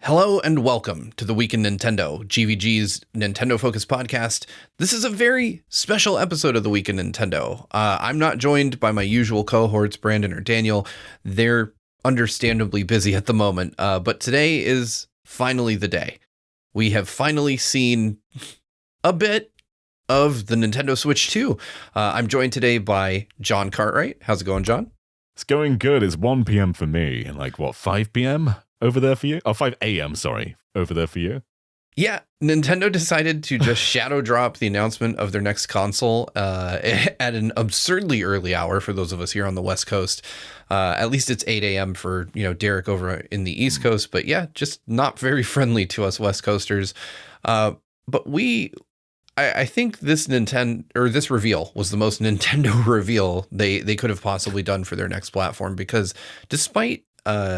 Hello and welcome to the Week in Nintendo, GVG's Nintendo-focused podcast. This is a very special episode of the Week in Nintendo. I'm not joined by my usual cohorts, Brandon or Daniel. They're understandably busy at the moment, but today is finally the day. We have finally seen a bit of the Nintendo Switch 2. I'm joined today by John Cartwright. How's it going, John? It's going good. It's 1 p.m. for me. And 5 p.m.? Over there for you? Oh, 5 a.m., sorry. Over there for you? Yeah, Nintendo decided to just shadow drop the announcement of their next console at an absurdly early hour for those of us here on the West Coast. At least it's 8 a.m. for, Derek over in the East Coast. But yeah, just not very friendly to us West Coasters. But I think this reveal was the most Nintendo reveal they could have possibly done for their next platform, because despite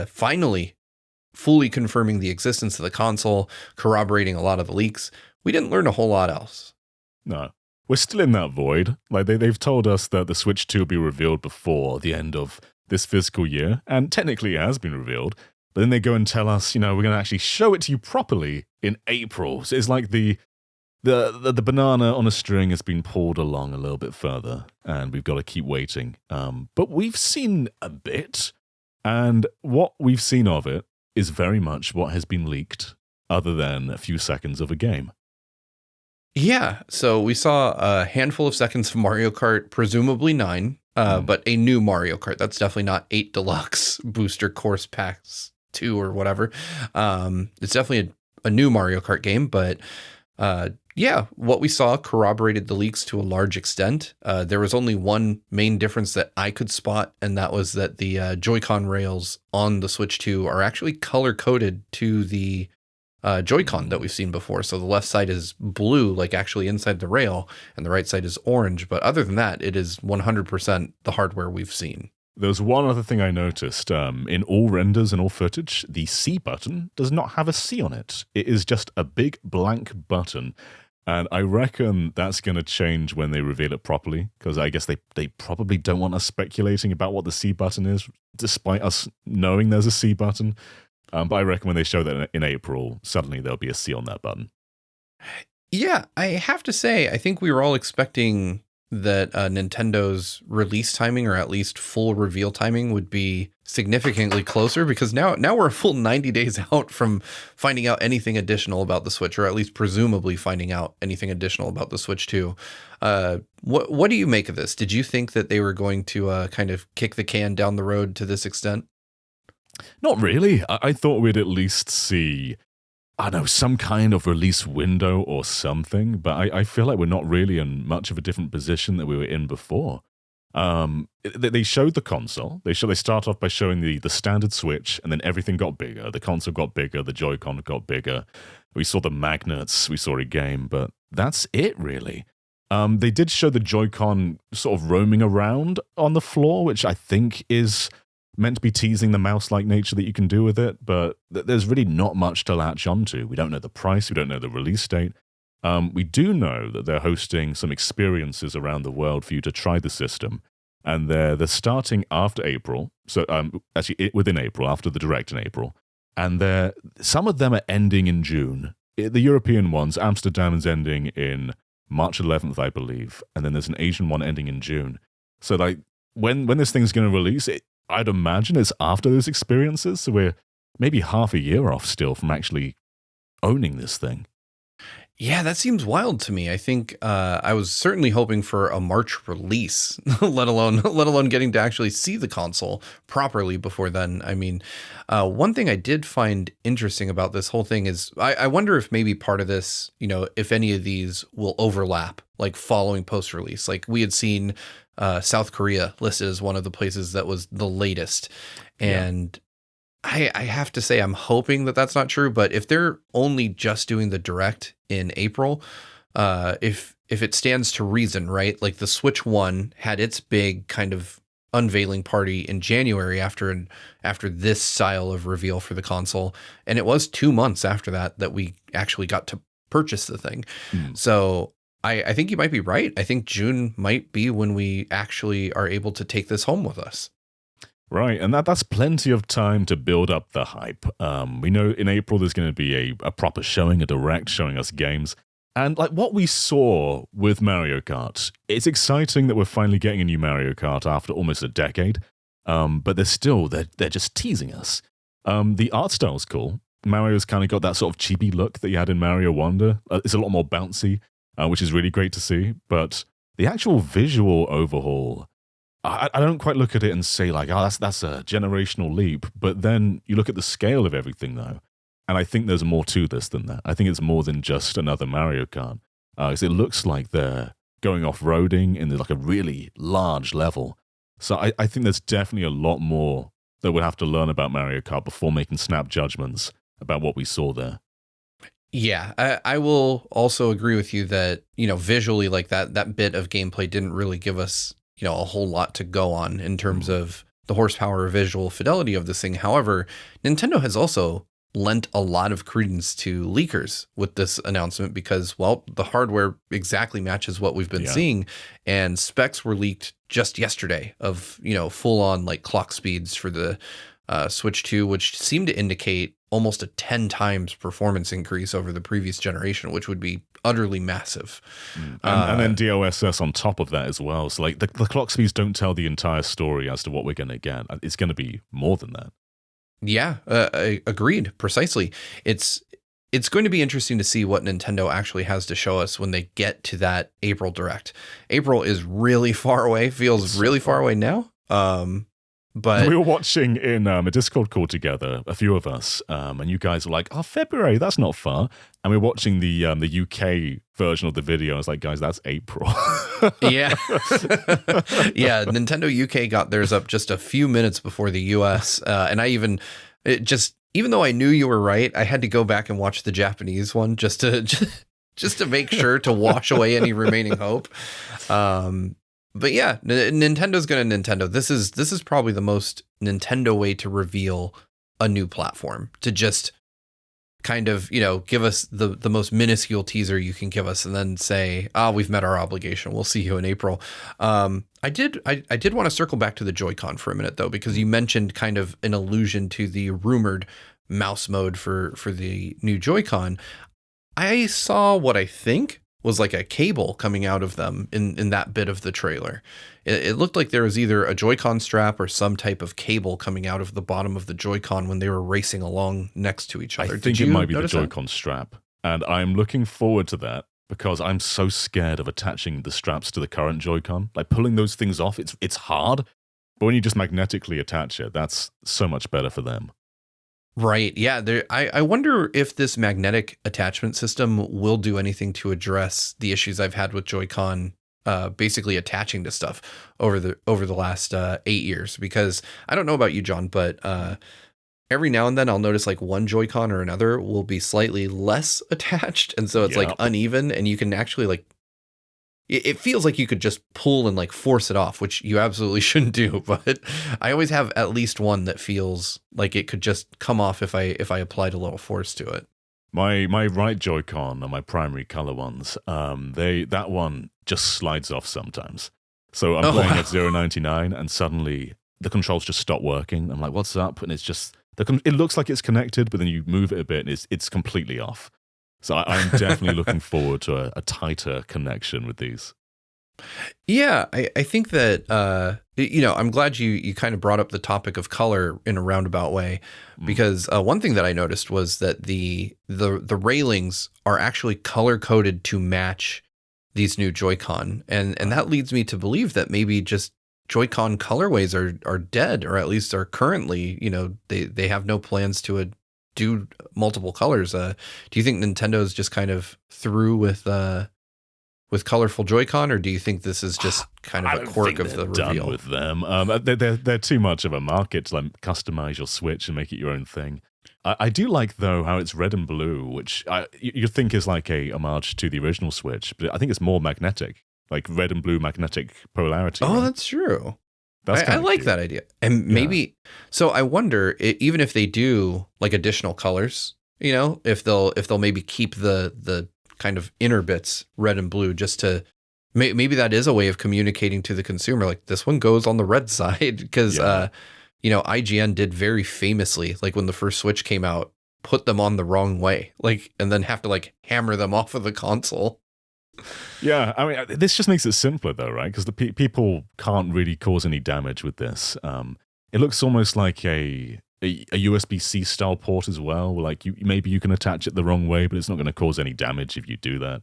finally fully confirming the existence of the console, corroborating a lot of the leaks, we didn't learn a whole lot else. No. We're still in that void. They've told us that the Switch 2 will be revealed before the end of this fiscal year, and technically it has been revealed, but then they go and tell us, we're going to actually show it to you properly in April. So it's like the banana on a string has been pulled along a little bit further, and we've got to keep waiting. But we've seen a bit, and what we've seen of it is very much what has been leaked, other than a few seconds of a game. Yeah, so we saw a handful of seconds of Mario Kart, presumably 9, but a new Mario Kart. That's definitely not 8 Deluxe Booster Course Packs 2 or whatever. It's definitely a new Mario Kart game, but yeah, what we saw corroborated the leaks to a large extent. There was only one main difference that I could spot, and that was that the Joy-Con rails on the Switch 2 are actually color-coded to the Joy-Con that we've seen before. So the left side is blue, like actually inside the rail, and the right side is orange. But other than that, it is 100% the hardware we've seen. There's one other thing I noticed. In all renders and all footage, the C button does not have a C on it. It is just a big blank button. And I reckon that's going to change when they reveal it properly, because I guess they probably don't want us speculating about what the C button is, despite us knowing there's a C button. But I reckon when they show that in April, suddenly there'll be a C on that button. Yeah, I have to say, I think we were all expecting that Nintendo's release timing, or at least full reveal timing, would be significantly closer, because now we're a full 90 days out from finding out anything additional about the Switch, or at least presumably finding out anything additional about the Switch 2. What do you make of this? Did you think that they were going to kind of kick the can down the road to this extent? Not really. I thought we'd at least see, I don't know, some kind of release window or something, but I feel like we're not really in much of a different position that we were in before. They showed the console. They start off by showing the standard Switch, and then everything got bigger. The console got bigger, the Joy-Con got bigger. We saw the magnets, we saw a game, but that's it, really. They did show the Joy-Con sort of roaming around on the floor, which I think is meant to be teasing the mouse-like nature that you can do with it, but there's really not much to latch onto. We don't know the price, we don't know the release date. We do know that they're hosting some experiences around the world for you to try the system, and they're starting after April, so actually within April, after the Direct in April, and some of them are ending in June. The European ones, Amsterdam is ending in March 11th, I believe, and then there's an Asian one ending in June. So when this thing's going to release, I'd imagine it's after those experiences, so we're maybe half a year off still from actually owning this thing. Yeah, that seems wild to me. I think I was certainly hoping for a March release, let alone getting to actually see the console properly before then. I mean, one thing I did find interesting about this whole thing is I wonder if maybe part of this, if any of these will overlap, like following post-release. Like we had seen South Korea listed as one of the places that was the latest. And I have to say, I'm hoping that that's not true, but if they're only just doing the Direct in April, if it stands to reason, right? Like the Switch 1 had its big kind of unveiling party in January after this style of reveal for the console. And it was 2 months after that we actually got to purchase the thing. So I think you might be right. I think June might be when we actually are able to take this home with us. Right, and that's plenty of time to build up the hype. We know in April there's going to be a proper showing, a direct showing us games. And like what we saw with Mario Kart, it's exciting that we're finally getting a new Mario Kart after almost a decade. But they're just teasing us. The art style's cool. Mario's kind of got that sort of chibi look that you had in Mario Wonder. It's a lot more bouncy, which is really great to see. But the actual visual overhaul, I don't quite look at it and say like, oh, that's a generational leap. But then you look at the scale of everything though, and I think there's more to this than that. I think it's more than just another Mario Kart. 'Cause it looks like they're going off-roading in like a really large level. So I think there's definitely a lot more that we'll have to learn about Mario Kart before making snap judgments about what we saw there. Yeah, I will also agree with you that, visually like that bit of gameplay didn't really give us, a whole lot to go on in terms of the horsepower or visual fidelity of this thing. However, Nintendo has also lent a lot of credence to leakers with this announcement because, well, the hardware exactly matches what we've been seeing, and specs were leaked just yesterday of, full on like clock speeds for the Switch 2, which seemed to indicate almost a 10 times performance increase over the previous generation, which would be utterly massive. And then DLSS on top of that as well. So like the clock speeds don't tell the entire story as to what we're going to get. It's going to be more than that. Yeah, I agreed. Precisely. It's going to be interesting to see what Nintendo actually has to show us when they get to that April Direct. April is really far away, feels really far away now. But we were watching in a Discord call together, a few of us, and you guys were like, "Oh, February, that's not far." And we were watching the UK version of the video. I was like, "Guys, that's April." Yeah, yeah. Nintendo UK got theirs up just a few minutes before the US, and even though I knew you were right, I had to go back and watch the Japanese one just to make sure to wash away any remaining hope. But yeah, Nintendo's going to Nintendo. This is probably the most Nintendo way to reveal a new platform, to just kind of, give us the most minuscule teaser you can give us and then say, we've met our obligation. We'll see you in April. I did want to circle back to the Joy-Con for a minute though, because you mentioned kind of an allusion to the rumored mouse mode for the new Joy-Con. I saw what I think was like a cable coming out of them in that bit of the trailer. It looked like there was either a Joy-Con strap or some type of cable coming out of the bottom of the Joy-Con when they were racing along next to each other. I think it might be the Joy-Con strap. And I'm looking forward to that because I'm so scared of attaching the straps to the current Joy-Con. Like pulling those things off, it's hard. But when you just magnetically attach it, that's so much better for them. Right. Yeah. I wonder if this magnetic attachment system will do anything to address the issues I've had with Joy-Con basically attaching to stuff over the last 8 years. Because I don't know about you, John, but every now and then I'll notice like one Joy-Con or another will be slightly less attached. And so it's like uneven, and you can actually like, it feels like you could just pull and like force it off, which you absolutely shouldn't do. But I always have at least one that feels like it could just come off if I applied a little force to it. My right Joy-Con are my primary color ones. That one just slides off sometimes. So I'm playing at 0.99 and suddenly the controls just stop working. I'm like, what's up? And it's just, it looks like it's connected, but then you move it a bit and it's completely off. So I'm definitely looking forward to a tighter connection with these. Yeah, I think that, I'm glad you kind of brought up the topic of color in a roundabout way, because one thing that I noticed was that the railings are actually color coded to match these new Joy-Con. And that leads me to believe that maybe just Joy-Con colorways are dead, or at least are currently, they have no plans to do multiple colors. Do you think Nintendo's just kind of through with colorful Joy-Con, or do you think this is just kind of a quirk of the reveal? Done with them. They're too much of a market to like customize your Switch and make it your own thing. I do like though how it's red and blue, which you think is like a homage to the original Switch, but I think it's more magnetic, like red and blue magnetic polarity. Oh, right? That's true. I like that idea. And maybe, so I wonder, even if they do like additional colors, if they'll maybe keep the kind of inner bits red and blue, just to, maybe that is a way of communicating to the consumer, like this one goes on the red side, because IGN did very famously, like when the first Switch came out, put them on the wrong way, like, and then have to like hammer them off of the console. Yeah, I mean, this just makes it simpler though, right? Because the people can't really cause any damage with this. It looks almost like a USB-C style port as well. Like maybe you can attach it the wrong way, but it's not going to cause any damage if you do that.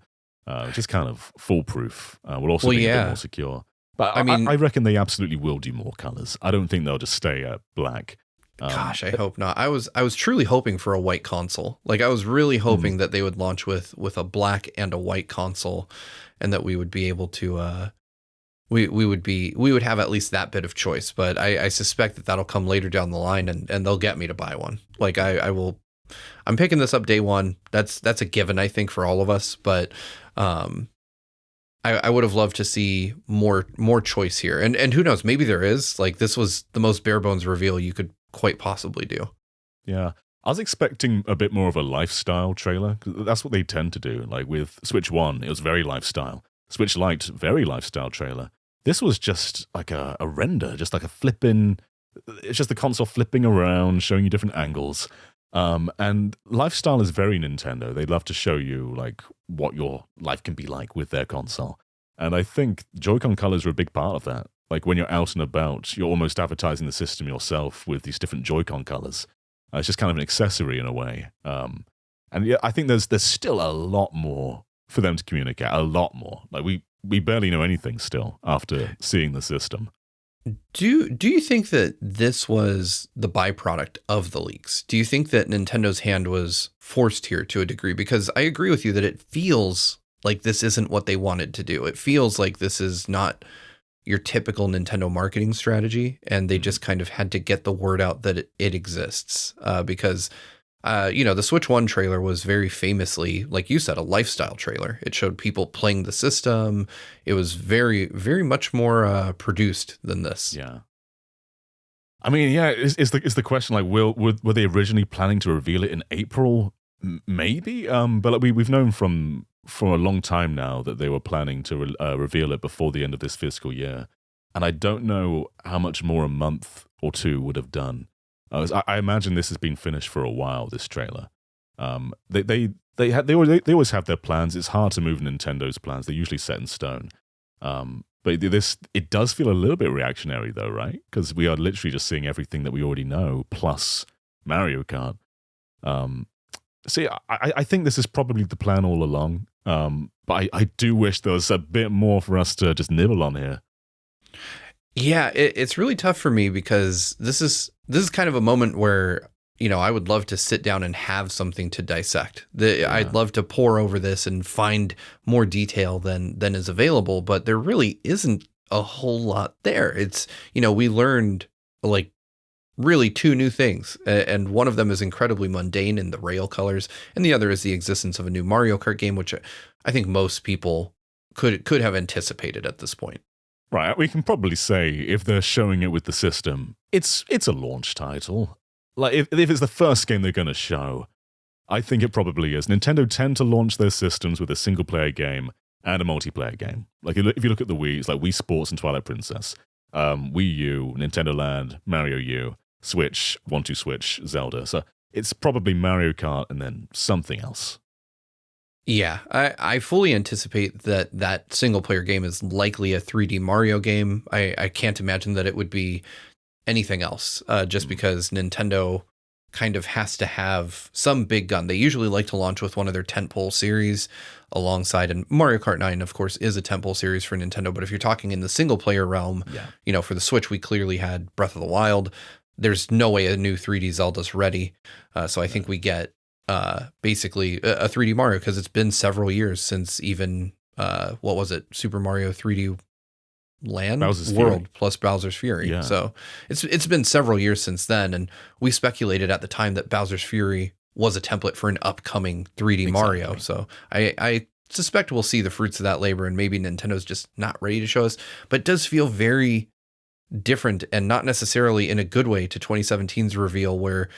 Just kind of foolproof. Will also be a bit more secure. But I mean, I reckon they absolutely will do more colors. I don't think they'll just stay at black. Gosh, I hope not. I was truly hoping for a white console. Like I was really hoping that they would launch with a black and a white console, and that we would be able to we would have at least that bit of choice. But I suspect that that'll come later down the line, and they'll get me to buy one. Like I will. I'm picking this up day one. That's a given, I think, for all of us. But I would have loved to see more choice here. And who knows, maybe there is. Like this was the most bare bones reveal you could quite possibly do. Yeah. I was expecting a bit more of a lifestyle trailer. 'Cause that's what they tend to do. Like with Switch 1, it was very lifestyle. Switch Lite, very lifestyle trailer. This was just like a render, just like a flipping. It's just the console flipping around, showing you different angles. And lifestyle is very Nintendo. They love to show you like what your life can be like with their console. And I think Joy-Con colors are a big part of that. Like when you're out and about, you're almost advertising the system yourself with these different Joy-Con colors. It's just kind of an accessory in a way. And yeah, I think there's still a lot more for them to communicate. A lot more. Like we barely know anything still after seeing the system. Do you think that this was the byproduct of the leaks? Do you think that Nintendo's hand was forced here to a degree? Because I agree with you that it feels like this isn't what they wanted to do. It feels like this is not your typical Nintendo marketing strategy, and they just kind of had to get the word out that it exists. Because the Switch 1 trailer was very famously, like you said, a lifestyle trailer. It showed people playing the system. It was very, very much more produced than this. Yeah. I mean, yeah, is the question like, were they originally planning to reveal it in April? Maybe, but like we've known for a long time now that they were planning to reveal it before the end of this fiscal year, and I don't know how much more a month or two would have done. I imagine this has been finished for a while. This trailer, they always have their plans. It's hard to move Nintendo's plans. They're usually set in stone. But it does feel a little bit reactionary though, right? Because we are literally just seeing everything that we already know plus Mario Kart. See, I think this is probably the plan all along. But I do wish there was a bit more for us to just nibble on here. Yeah, it's really tough for me because this is kind of a moment where, I would love to sit down and have something to dissect. I'd love to pour over this and find more detail than is available, but there really isn't a whole lot there. It's, we learned like really two new things, and one of them is incredibly mundane in the rail colors, and the other is the existence of a new Mario Kart game, which I think most people could have anticipated at this point. Right, we can probably say if they're showing it with the system, it's a launch title. Like if it's the first game they're going to show, I think it probably is. Nintendo tend to launch their systems with a single player game and a multiplayer game. Like if you look at the Wii, it's like Wii Sports and Twilight Princess, Wii U, Nintendo Land, Mario U, Switch, 1-2-Switch, Zelda. So it's probably Mario Kart and then something else. Yeah, I fully anticipate that single player game is likely a 3D Mario game. I can't imagine that it would be anything else, just because Nintendo kind of has to have some big gun. They usually like to launch with one of their tentpole series alongside, and Mario Kart 9, of course, is a tentpole series for Nintendo. But if you're talking in the single player realm, for the Switch, we clearly had Breath of the Wild. There's no way a new 3D Zelda's ready. So I think we get basically a 3D Mario, because it's been several years since even what was it, Super Mario 3D Land Bowser's World Fury. plus Bowser's Fury. Yeah. So it's been several years since then, and we speculated at the time that Bowser's Fury was a template for an upcoming 3D Mario. So I suspect we'll see the fruits of that labor, and maybe Nintendo's just not ready to show us. But it does feel very different, and not necessarily in a good way, to 2017's reveal, where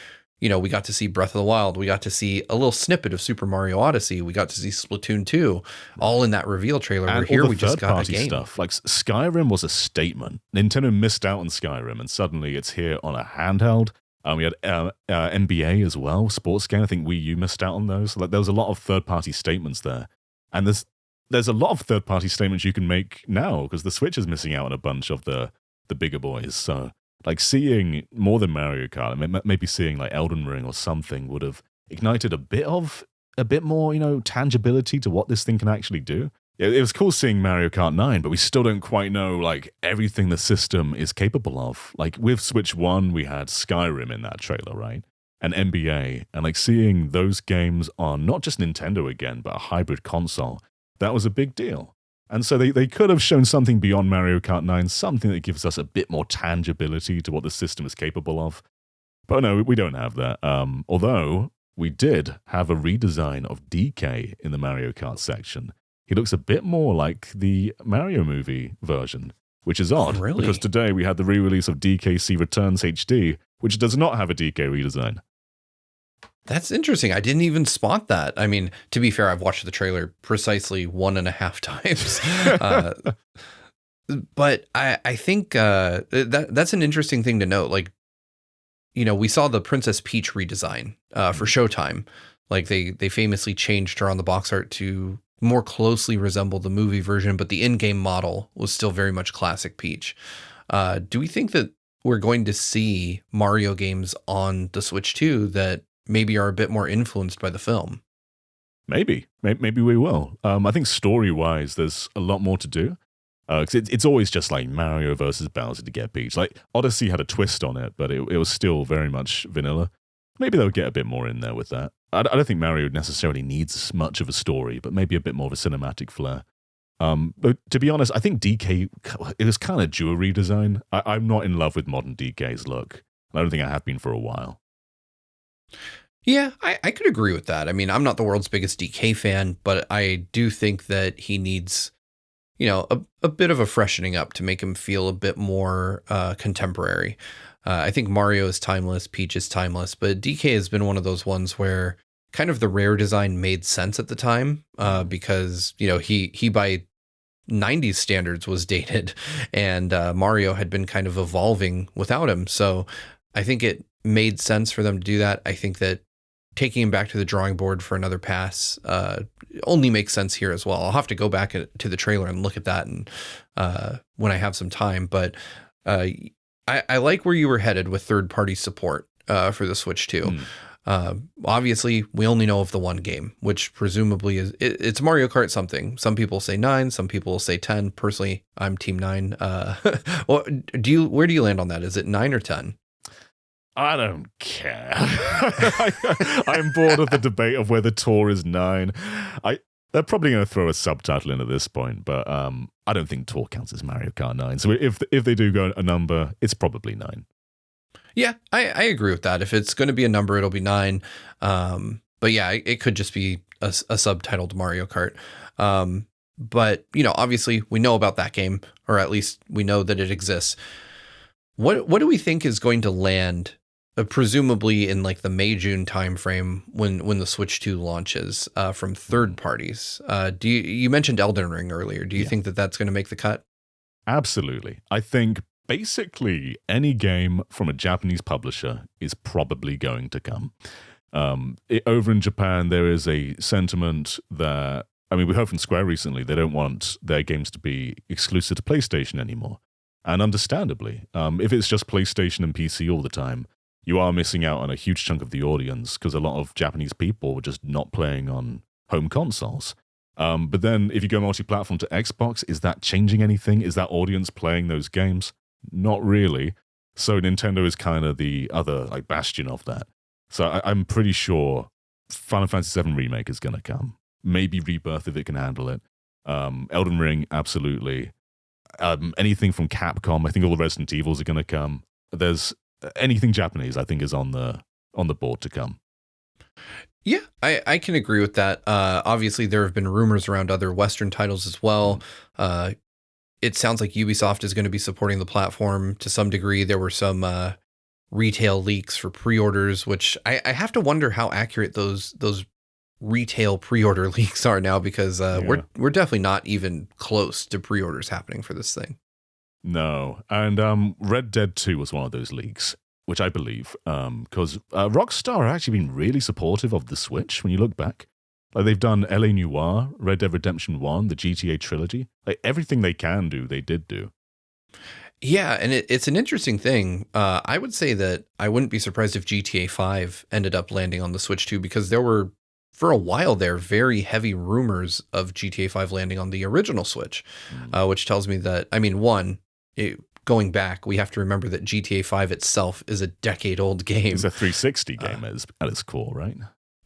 we got to see Breath of the Wild. We got to see a little snippet of Super Mario Odyssey. We got to see Splatoon 2, all in that reveal trailer. And where here all the we just got a third-party game. stuff. Like Skyrim was a statement. Nintendo missed out on Skyrim, and suddenly it's here on a handheld. We had NBA as well, sports game. I think Wii U missed out on those. Like, there was a lot of third-party statements there. And there's a lot of third-party statements you can make now, because the Switch is missing out on a bunch of the bigger boys. So, like, seeing more than Mario Kart, maybe seeing like Elden Ring or something would have ignited a bit more, tangibility to what this thing can actually do. It was cool seeing Mario Kart 9, but we still don't quite know like everything the system is capable of. Like with Switch 1, we had Skyrim in that trailer, right? And NBA, and like seeing those games on not just Nintendo again, but a hybrid console, that was a big deal. And so they could have shown something beyond Mario Kart 9, something that gives us a bit more tangibility to what the system is capable of. But no, we don't have that. Although we did have a redesign of DK in the Mario Kart section. He looks a bit more like the Mario movie version, which is odd. Oh, really? Because today we had the re-release of DKC Returns HD, which does not have a DK redesign. That's interesting. I didn't even spot that. I mean, to be fair, I've watched the trailer precisely 1.5 times. But I think that's an interesting thing to note. Like, we saw the Princess Peach redesign for Showtime. Like they famously changed her on the box art to more closely resemble the movie version, but the in-game model was still very much classic Peach. Do we think that we're going to see Mario games on the Switch 2 that maybe are a bit more influenced by the film? Maybe we will. I think story-wise, there's a lot more to do. Because it's always just like Mario versus Bowser to get Peach. Like Odyssey had a twist on it, but it was still very much vanilla. Maybe they'll get a bit more in there with that. I don't think Mario necessarily needs much of a story, but maybe a bit more of a cinematic flair. But to be honest, I think DK, it was kind of due a redesign. I'm not in love with modern DK's look. I don't think I have been for a while. Yeah, I could agree with that. I mean, I'm not the world's biggest DK fan, but I do think that he needs, a bit of a freshening up to make him feel a bit more contemporary. I think Mario is timeless, Peach is timeless, but DK has been one of those ones where kind of the rare design made sense at the time because, he by 90s standards was dated and Mario had been kind of evolving without him. So I think it made sense for them to do that. I think that taking him back to the drawing board for another pass only makes sense here as well. I'll have to go back to the trailer and look at that and when I have some time, but I like where you were headed with third-party support for the Switch 2. Obviously, we only know of the one game, which presumably it's Mario Kart something. Some people say 9, some people say 10. Personally, I'm Team 9. Where do you land on that? Is it 9 or 10? I don't care. I'm bored of the debate of whether Tour is 9. They're probably going to throw a subtitle in at this point, but I don't think Tour counts as Mario Kart 9. So if they do go a number, it's probably 9. Yeah, I agree with that. If it's going to be a number, it'll be 9. But yeah, it could just be a subtitled Mario Kart. But, obviously we know about that game, or at least we know that it exists. What do we think is going to land presumably in like the May-June timeframe when the Switch 2 launches from third parties? You mentioned Elden Ring earlier. Do you think that that's going to make the cut? Absolutely. I think basically any game from a Japanese publisher is probably going to come. Over in Japan, there is a sentiment that, we heard from Square recently, they don't want their games to be exclusive to PlayStation anymore. And understandably, if it's just PlayStation and PC all the time, you are missing out on a huge chunk of the audience because a lot of Japanese people were just not playing on home consoles. But then if you go multi-platform to Xbox, is that changing anything? Is that audience playing those games? Not really. So Nintendo is kind of the other bastion of that. So I'm pretty sure Final Fantasy VII Remake is going to come. Maybe Rebirth if it can handle it. Elden Ring, absolutely. Anything from Capcom, I think all the Resident Evils are going to come. There's anything Japanese, I think, is on the board to come. Yeah, I can agree with that. Obviously, there have been rumors around other Western titles as well. It sounds like Ubisoft is going to be supporting the platform to some degree. There were some retail leaks for pre-orders, which I have to wonder how accurate those retail pre-order leaks are now, because we're definitely not even close to pre-orders happening for this thing. No. And Red Dead 2 was one of those leaks, which I believe, because Rockstar have actually been really supportive of the Switch when you look back. Like, they've done L.A. Noire, Red Dead Redemption 1, the GTA trilogy. Like, everything they can do, they did do. Yeah, and it's an interesting thing. I would say that I wouldn't be surprised if GTA 5 ended up landing on the Switch too, because there were, for a while there, very heavy rumors of GTA 5 landing on the original Switch, which tells me that, I mean, going back, we have to remember that GTA 5 itself is a decade-old game. It's a 360 game at its core, right?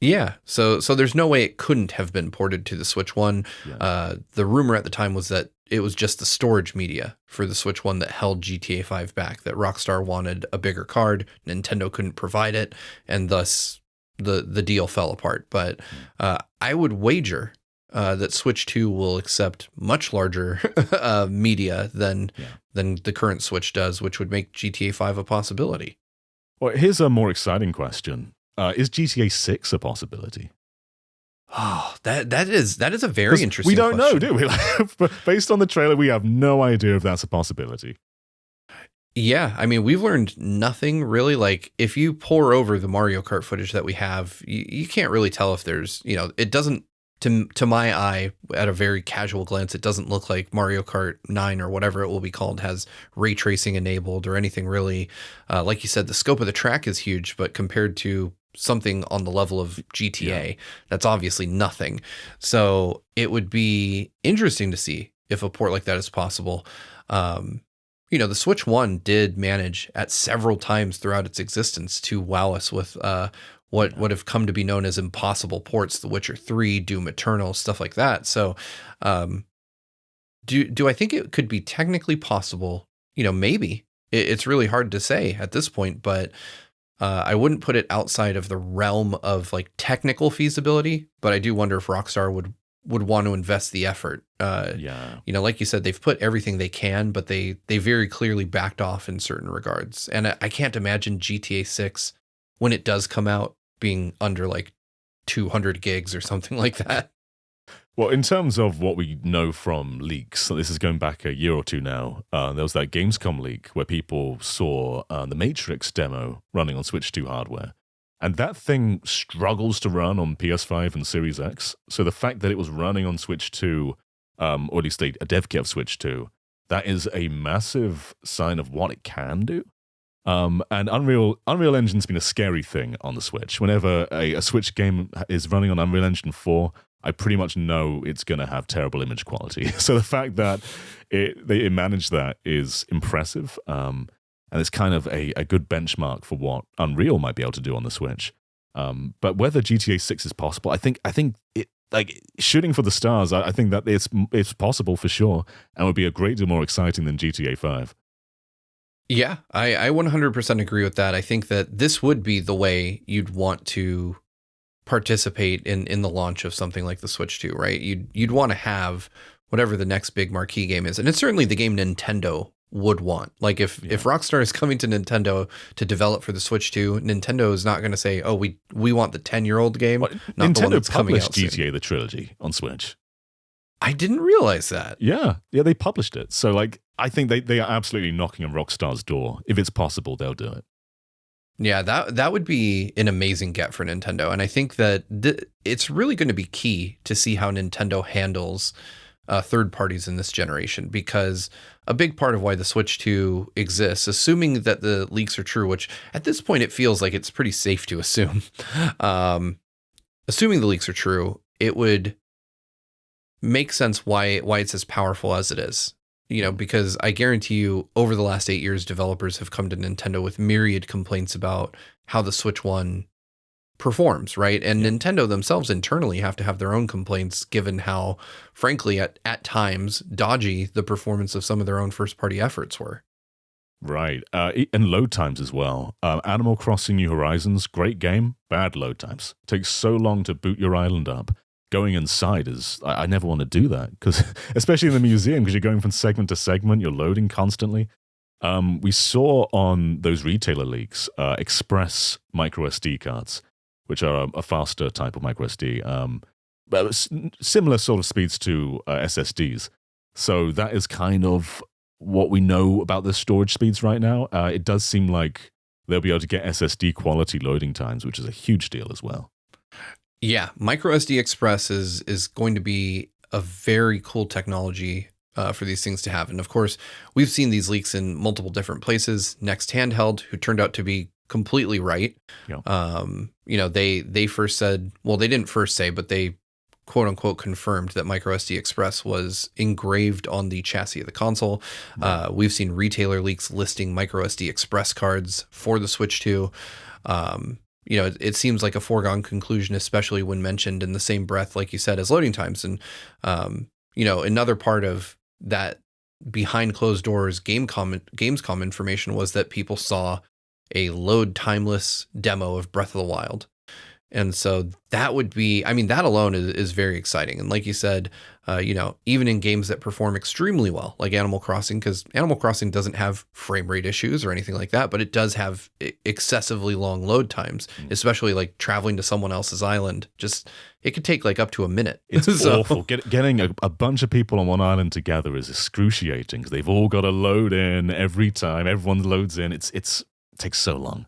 Yeah, so there's no way it couldn't have been ported to the Switch One. Yeah. The rumor at the time was that it was just the storage media for the Switch One that held GTA 5 back, that Rockstar wanted a bigger card, Nintendo couldn't provide it, and thus the deal fell apart. But I would wager that Switch 2 will accept much larger media than the current Switch does, which would make GTA 5 a possibility. Well, here's a more exciting question. Is GTA 6 a possibility? Oh, that is a very interesting We don't know, question. do we? Based on the trailer, we have no idea if that's a possibility. Yeah, I mean, we've learned nothing really. Like, if you pour over the Mario Kart footage that we have, you can't really tell if there's, it doesn't, to my eye, at a very casual glance, it doesn't look like Mario Kart 9 or whatever it will be called has ray tracing enabled or anything really. Like you said, the scope of the track is huge, but compared to something on the level of GTA, that's obviously nothing. So it would be interesting to see if a port like that is possible. The Switch One did manage at several times throughout its existence to wow us with what have come to be known as impossible ports, The Witcher 3, Doom Eternal, stuff like that. So do I think it could be technically possible? Maybe. It's really hard to say at this point, but I wouldn't put it outside of the realm of like technical feasibility, but I do wonder if Rockstar would want to invest the effort. Like you said, they've put everything they can, but they very clearly backed off in certain regards. And I can't imagine GTA 6, when it does come out, being under like 200 gigs or something like that. Well, in terms of what we know from leaks, so this is going back a year or two now, there was that Gamescom leak where people saw the Matrix demo running on Switch 2 hardware. And that thing struggles to run on PS5 and Series X. So the fact that it was running on Switch 2, or at least a dev kit of Switch 2, that is a massive sign of what it can do. And Unreal Engine's been a scary thing on the Switch. Whenever a Switch game is running on Unreal Engine 4, I pretty much know it's going to have terrible image quality. So the fact that it managed that is impressive. And it's kind of a good benchmark for what Unreal might be able to do on the Switch. But whether GTA 6 is possible, I think it, like, shooting for the stars, I think that it's possible for sure, and would be a great deal more exciting than GTA 5. Yeah, I 100% agree with that. I think that this would be the way you'd want to participate in the launch of something like the Switch 2, right? You'd want to have whatever the next big marquee game is. And it's certainly the game Nintendo would want. Like, if Rockstar is coming to Nintendo to develop for the Switch 2, Nintendo is not going to say, "Oh, we want the 10-year-old game," not Nintendo the one that's coming out published GTA soon. the trilogy on Switch. I didn't realize that. Yeah, they published it. So, like, I think they are absolutely knocking on Rockstar's door. If it's possible, they'll do it. Yeah, that would be an amazing get for Nintendo. And I think that it's really going to be key to see how Nintendo handles third parties in this generation, because a big part of why the Switch 2 exists, assuming that the leaks are true, which at this point it feels like it's pretty safe to assume, assuming the leaks are true, it would make sense why it's as powerful as it is. Because I guarantee you, over the last 8 years, developers have come to Nintendo with myriad complaints about how the Switch 1 performs, right? And Nintendo themselves internally have to have their own complaints, given how, frankly, at times, dodgy the performance of some of their own first-party efforts were. Right. And load times as well. Animal Crossing New Horizons, great game, bad load times. Takes so long to boot your island up. Going inside is, I never want to do that, because especially in the museum, because you're going from segment to segment, you're loading constantly. We saw on those retailer leaks express micro SD cards, which are a faster type of micro SD, but similar sort of speeds to SSDs. So that is kind of what we know about the storage speeds right now. It does seem like they'll be able to get SSD quality loading times, which is a huge deal as well. Yeah, micro SD Express is going to be a very cool technology for these things to have. And of course, we've seen these leaks in multiple different places. Next Handheld, who turned out to be completely right. Yeah. They first said, well, they didn't first say, but they quote unquote confirmed that micro SD Express was engraved on the chassis of the console. Right. We've seen retailer leaks listing micro SD Express cards for the Switch 2. It seems like a foregone conclusion, especially when mentioned in the same breath, like you said, as loading times. And, another part of that behind closed doors Gamescom information was that people saw a load timeless demo of Breath of the Wild. And so that would be, that alone is very exciting. And like you said, even in games that perform extremely well, like Animal Crossing, because Animal Crossing doesn't have frame rate issues or anything like that, but it does have excessively long load times, especially like traveling to someone else's island. Just, it could take like up to a minute. It's awful. Getting a bunch of people on one island together is excruciating because they've all got to load in every time. Everyone loads in. It takes so long.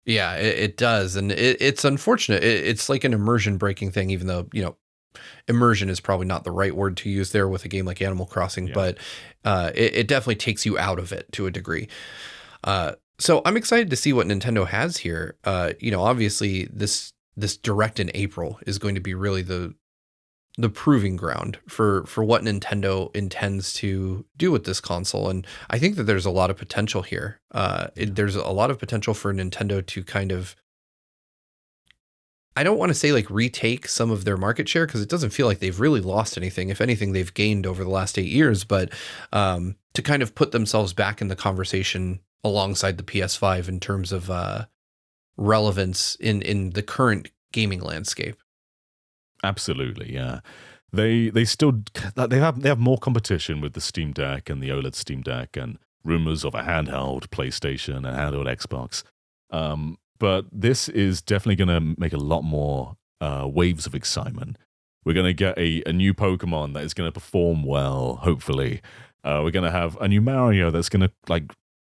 Yeah, it does. And it's unfortunate. It's like an immersion breaking thing, even though, immersion is probably not the right word to use there with a game like Animal Crossing, but it definitely takes you out of it to a degree. So I'm excited to see what Nintendo has here. Obviously this Direct in April is going to be really the proving ground for what Nintendo intends to do with this console. And I think that there's a lot of potential here. There's a lot of potential for Nintendo to kind of, I don't want to say like retake some of their market share, because it doesn't feel like they've really lost anything. If anything, they've gained over the last 8 years, but to kind of put themselves back in the conversation alongside the PS5 in terms of relevance in the current gaming landscape. Absolutely, yeah. They still they have more competition with the Steam Deck and the OLED Steam Deck, and rumors of a handheld PlayStation and handheld Xbox. But this is definitely going to make a lot more waves of excitement. We're going to get a new Pokemon that is going to perform well, hopefully. We're going to have a new Mario that's going to,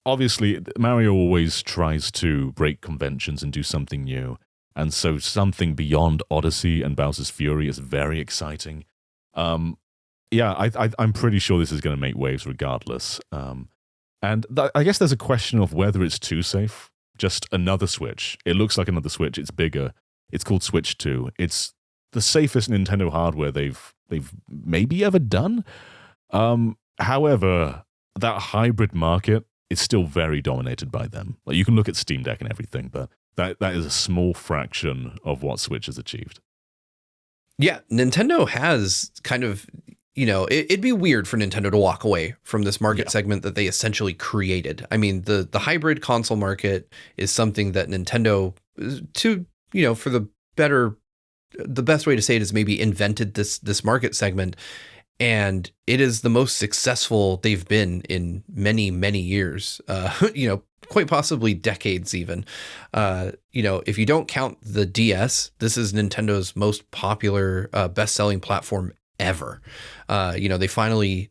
obviously, Mario always tries to break conventions and do something new. And so something beyond Odyssey and Bowser's Fury is very exciting. I'm pretty sure this is going to make waves regardless. I guess there's a question of whether it's too safe. Just another Switch. It looks like another Switch. It's bigger. It's called Switch 2. It's the safest Nintendo hardware they've maybe ever done. However, that hybrid market is still very dominated by them. Like, you can look at Steam Deck and everything, but that is a small fraction of what Switch has achieved. Yeah, Nintendo has kind of, it'd be weird for Nintendo to walk away from this market segment that they essentially created. I mean, the hybrid console market is something that Nintendo, for the best way to say it is maybe invented this market segment. And it is the most successful they've been in many, many years, quite possibly decades even. If you don't count the DS, this is Nintendo's most popular, best-selling platform ever. They finally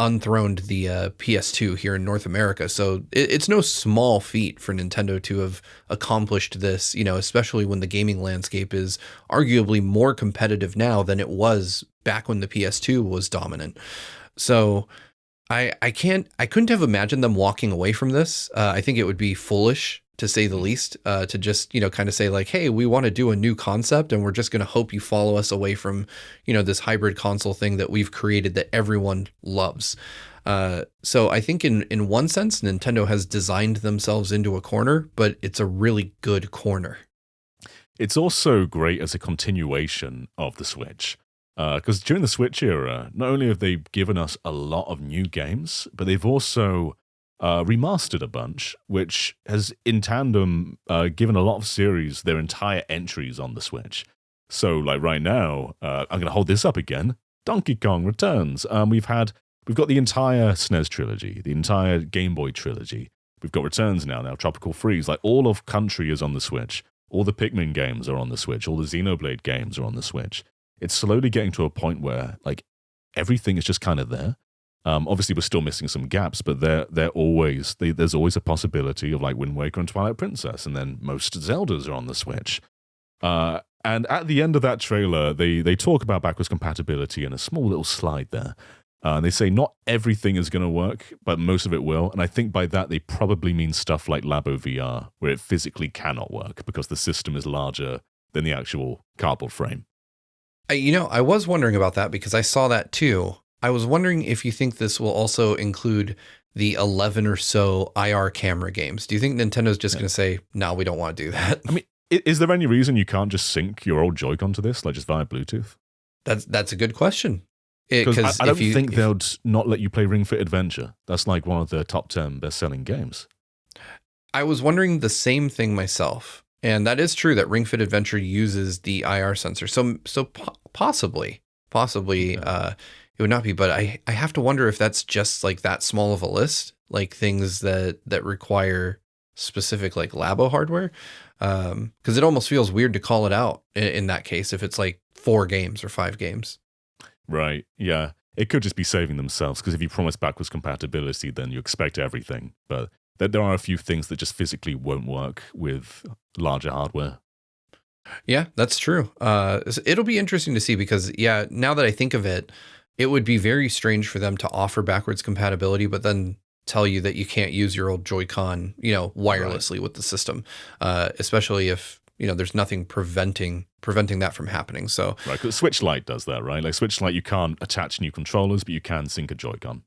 unthroned the PS2 here in North America. So it's no small feat for Nintendo to have accomplished this, especially when the gaming landscape is arguably more competitive now than it was back when the PS2 was dominant. So I couldn't have imagined them walking away from this. I think it would be foolish, to say the least, to just, kind of say like, hey, we want to do a new concept and we're just going to hope you follow us away from, this hybrid console thing that we've created that everyone loves. So I think in one sense, Nintendo has designed themselves into a corner, but it's a really good corner. It's also great as a continuation of the Switch. Because during the Switch era, not only have they given us a lot of new games, but they've also remastered a bunch, which has in tandem given a lot of series their entire entries on the Switch. So, like right now, I'm going to hold this up again. Donkey Kong Returns. We've had we've got the entire SNES trilogy, the entire Game Boy trilogy. We've got Returns now, Tropical Freeze. Like, all of Country is on the Switch. All the Pikmin games are on the Switch. All the Xenoblade games are on the Switch. It's slowly getting to a point where, like, everything is just kind of there. Obviously, we're still missing some gaps, but there's always a possibility of, like, Wind Waker and Twilight Princess, and then most Zeldas are on the Switch. And at the end of that trailer, they talk about backwards compatibility in a small little slide there. They say not everything is going to work, but most of it will. And I think by that, they probably mean stuff like Labo VR, where it physically cannot work because the system is larger than the actual cardboard frame. I was wondering about that because I saw that too. I was wondering if you think this will also include the 11 or so IR camera games. Do you think Nintendo's just going to say, no, we don't want to do that? I mean, is there any reason you can't just sync your old Joy-Con to this, like just via Bluetooth? That's a good question. Because I don't think they'll not let you play Ring Fit Adventure. That's like one of the top 10 best-selling games. I was wondering the same thing myself. And that is true that Ring Fit Adventure uses the IR sensor. So possibly, it would not be. But I have to wonder if that's just like that small of a list, like things that require specific like Labo hardware. Because it almost feels weird to call it out in that case if it's like 4 games or 5 games. Right, yeah. It could just be saving themselves, because if you promise backwards compatibility, then you expect everything. But there are a few things that just physically won't work with larger hardware. Yeah, that's true. It'll be interesting to see because, yeah, now that I think of it, it would be very strange for them to offer backwards compatibility, but then tell you that you can't use your old Joy-Con, wirelessly with the system, especially if, there's nothing preventing that from happening. So right, because Switch Lite does that, right? Like Switch Lite, you can't attach new controllers, but you can sync a Joy-Con.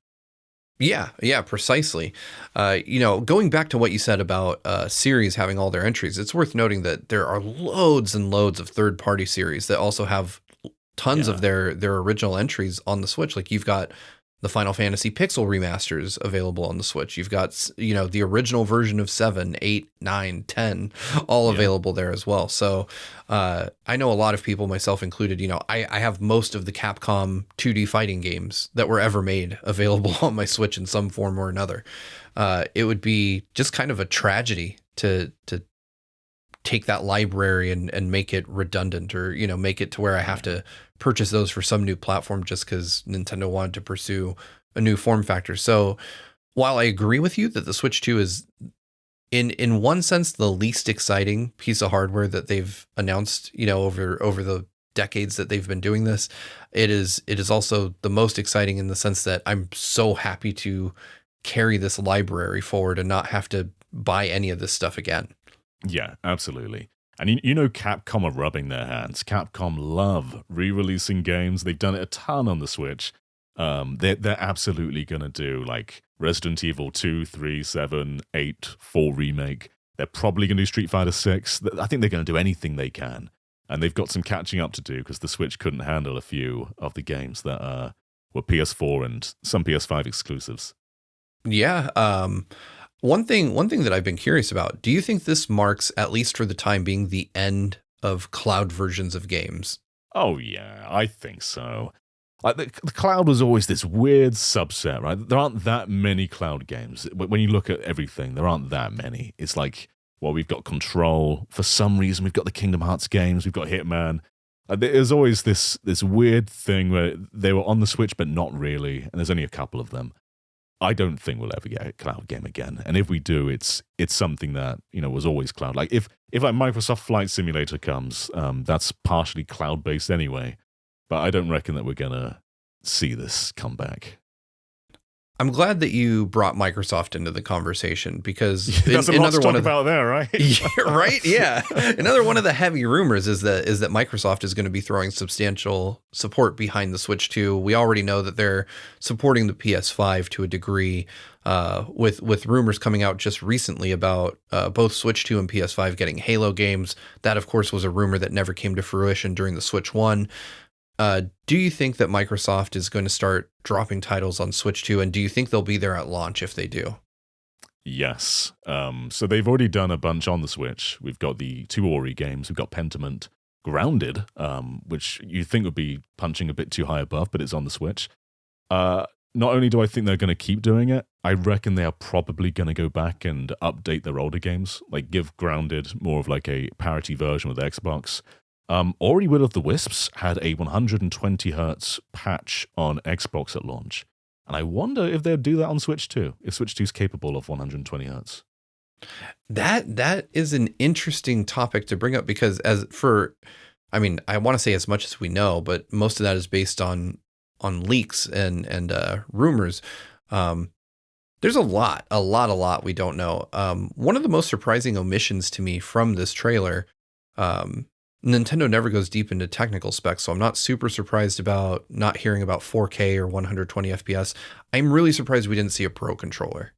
Yeah, precisely. Going back to what you said about series having all their entries, it's worth noting that there are loads and loads of third-party series that also have tons of their original entries on the Switch. Like you've got the Final Fantasy Pixel remasters available on the Switch. You've got, the original version of 7, 8, 9, 10, all available there as well. So I know a lot of people, myself included, I have most of the Capcom 2D fighting games that were ever made available on my Switch in some form or another. It would be just kind of a tragedy to take that library and make it redundant or, make it to where I have to purchase those for some new platform just because Nintendo wanted to pursue a new form factor. So while I agree with you that the Switch 2 is in one sense the least exciting piece of hardware that they've announced, over the decades that they've been doing this, it is also the most exciting in the sense that I'm so happy to carry this library forward and not have to buy any of this stuff again. Yeah, absolutely. And Capcom are rubbing their hands. Capcom love re-releasing games. They've done it a ton on the Switch. They're absolutely going to do like Resident Evil 2, 3, 7, 8, 4 remake. They're probably going to do Street Fighter 6. I think they're going to do anything they can. And they've got some catching up to do because the Switch couldn't handle a few of the games that were PS4 and some PS5 exclusives. Yeah, One thing that I've been curious about, do you think this marks, at least for the time being, the end of cloud versions of games? Oh, yeah, I think so. Like the cloud was always this weird subset, right? There aren't that many cloud games. When you look at everything, there aren't that many. It's like, well, we've got Control. For some reason, we've got the Kingdom Hearts games. We've got Hitman. There's always this weird thing where they were on the Switch, but not really. And there's only a couple of them. I don't think we'll ever get a cloud game again. And if we do, it's something that, was always cloud. Like if like Microsoft Flight Simulator comes, that's partially cloud-based anyway. But I don't reckon that we're going to see this come back. I'm glad that you brought Microsoft into the conversation because there's a lot to talk about there, right? Right? Yeah. Another one of the heavy rumors is that Microsoft is going to be throwing substantial support behind the Switch 2. We already know that they're supporting the PS5 to a degree, with rumors coming out just recently about both Switch 2 and PS5 getting Halo games. That, of course, was a rumor that never came to fruition during the Switch 1. Do you think that Microsoft is going to start dropping titles on Switch 2, and do you think they'll be there at launch if they do? Yes. So they've already done a bunch on the Switch. We've got the 2 Ori games. We've got Pentiment, Grounded, which you think would be punching a bit too high above, but it's on the Switch. not only do I think they're going to keep doing it, I reckon they are probably going to go back and update their older games, like give Grounded more of like a parity version with Xbox. Ori Will of the Wisps had a 120 hertz patch on Xbox at launch. And I wonder if they'll do that on Switch 2, if Switch 2 is capable of 120 hertz. That is an interesting topic to bring up because I want to say as much as we know, but most of that is based on leaks and rumors. There's a lot we don't know. One of the most surprising omissions to me from this trailer, Nintendo never goes deep into technical specs, so I'm not super surprised about not hearing about 4K or 120 FPS. I'm really surprised we didn't see a Pro controller.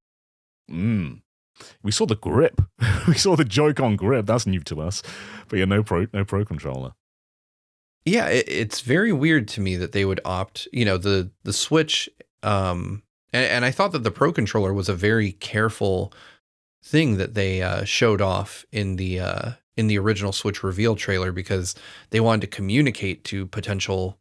We saw the grip. We saw the Joy-Con grip. That's new to us. But yeah, no Pro controller. Yeah, it's very weird to me that they would opt, the Switch, and I thought that the Pro controller was a very careful thing that they showed off in the original Switch reveal trailer because they wanted to communicate to potential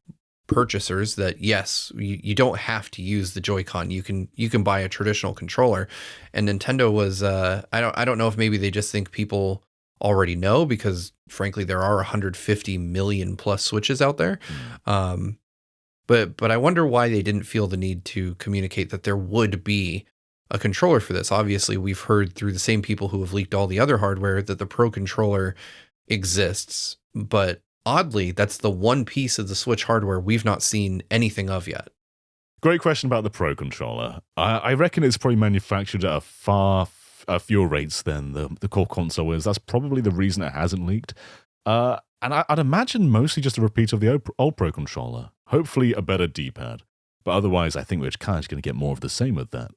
purchasers that yes, you don't have to use the Joy-Con. You can buy a traditional controller. And Nintendo was I don't know if maybe they just think people already know because frankly there are 150 million plus Switches out there. But I wonder why they didn't feel the need to communicate that there would be a controller for this. Obviously, we've heard through the same people who have leaked all the other hardware that the Pro controller exists, but oddly, that's the one piece of the Switch hardware we've not seen anything of yet. Great question about the Pro controller. I reckon it's probably manufactured at a far fewer rates than the core console is. That's probably the reason it hasn't leaked. And I'd imagine mostly just a repeat of the old Pro controller. Hopefully a better D-pad. But otherwise, I think we're kind of going to get more of the same with that.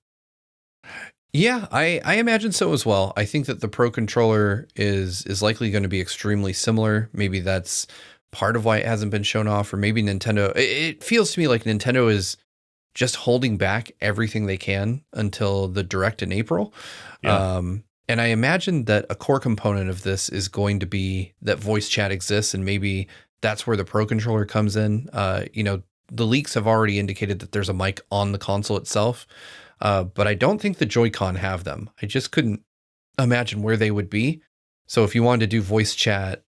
Yeah, I imagine so as well. I think that the Pro controller is likely going to be extremely similar. Maybe that's part of why it hasn't been shown off, or maybe Nintendo. It feels to me like Nintendo is just holding back everything they can until the Direct in April. Yeah. And I imagine that a core component of this is going to be that voice chat exists, and maybe that's where the Pro controller comes in. The leaks have already indicated that there's a mic on the console itself. But I don't think the Joy-Con have them. I just couldn't imagine where they would be. So if you wanted to do voice chat,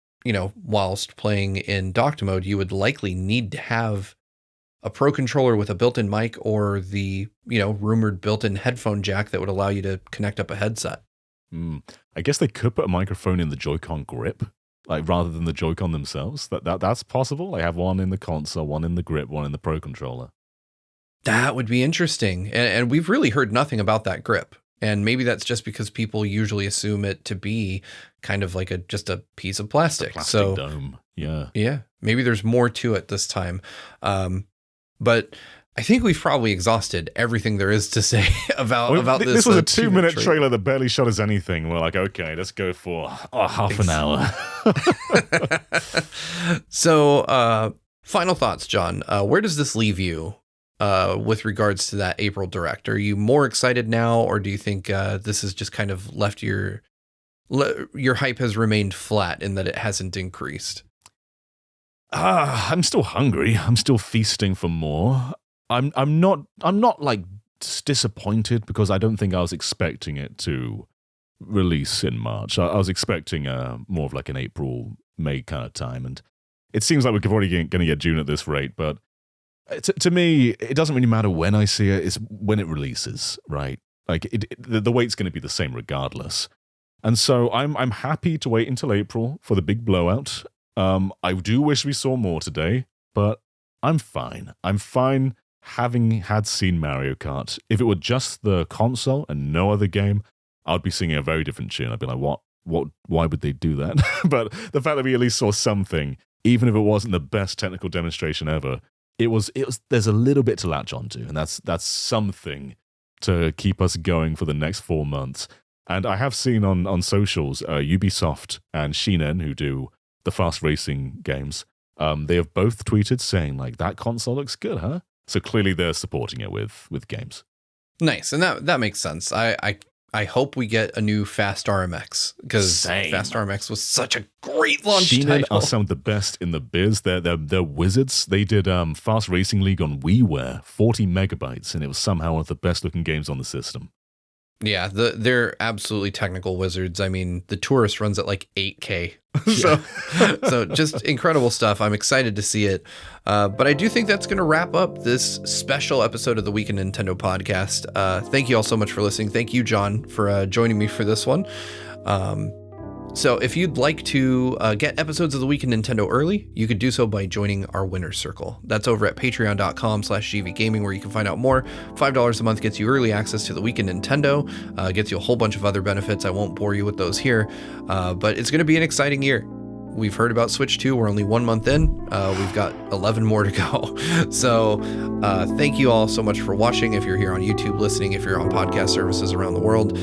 whilst playing in docked mode, you would likely need to have a Pro controller with a built-in mic or the, rumored built-in headphone jack that would allow you to connect up a headset. I guess they could put a microphone in the Joy-Con grip, like rather than the Joy-Con themselves. That's possible. They have one in the console, one in the grip, one in the Pro controller. That would be interesting. And we've really heard nothing about that grip. And maybe that's just because people usually assume it to be kind of like just a piece of plastic. Plastic dome. Yeah. Yeah. Maybe there's more to it this time. But I think we've probably exhausted everything there is to say about this. This was a 2-minute trailer that barely showed us anything. We're like, okay, let's go for half an hour. So, final thoughts, John. Where does this leave you? With regards to that April Direct, are you more excited now, or do you think this has just kind of left your hype has remained flat in that it hasn't increased? I'm still hungry. I'm still feasting for more. I'm not like disappointed because I don't think I was expecting it to release in March. I was expecting more of like an April, May kind of time, and it seems like we're probably going to get June at this rate, but to me, it doesn't really matter when I see it, it's when it releases, right? Like, the wait's going to be the same regardless. And so I'm happy to wait until April for the big blowout. I do wish we saw more today, but I'm fine. I'm fine having seen Mario Kart. If it were just the console and no other game, I'd be singing a very different tune. I'd be like, what, why would they do that? But the fact that we at least saw something, even if it wasn't the best technical demonstration ever, it was. There's a little bit to latch onto, and that's something to keep us going for the next 4 months. And I have seen on socials, Ubisoft and Shinen, who do the fast racing games, they have both tweeted saying like, that console looks good, huh? So clearly they're supporting it with games. Nice, and that makes sense. I I hope we get a new Fast RMX, because Same. Fast RMX was such a great launch Sheenen title. are some of the best in the biz. They're wizards. They did Fast Racing League on WiiWare, 40 megabytes, and it was somehow one of the best looking games on the system. Yeah, they're absolutely technical wizards. I mean, the Tourist runs at like 8K. So just incredible stuff. I'm excited to see it. But I do think that's going to wrap up this special episode of the Week in Nintendo podcast. Thank you all so much for listening. Thank you, John, for joining me for this one. So if you'd like to get episodes of the Week in Nintendo early, you could do so by joining our Winner's Circle. That's over at patreon.com/gvgaming, where you can find out more. $5 a month gets you early access to the Week in Nintendo, gets you a whole bunch of other benefits. I won't bore you with those here, but it's going to be an exciting year. We've heard about Switch 2. We're only 1 month in. We've got 11 more to go. So thank you all so much for watching. If you're here on YouTube listening, if you're on podcast services around the world,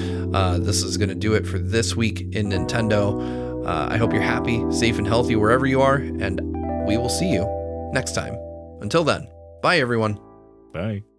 this is going to do it for this week in Nintendo. I hope you're happy, safe, and healthy wherever you are, and we will see you next time. Until then, bye everyone. Bye.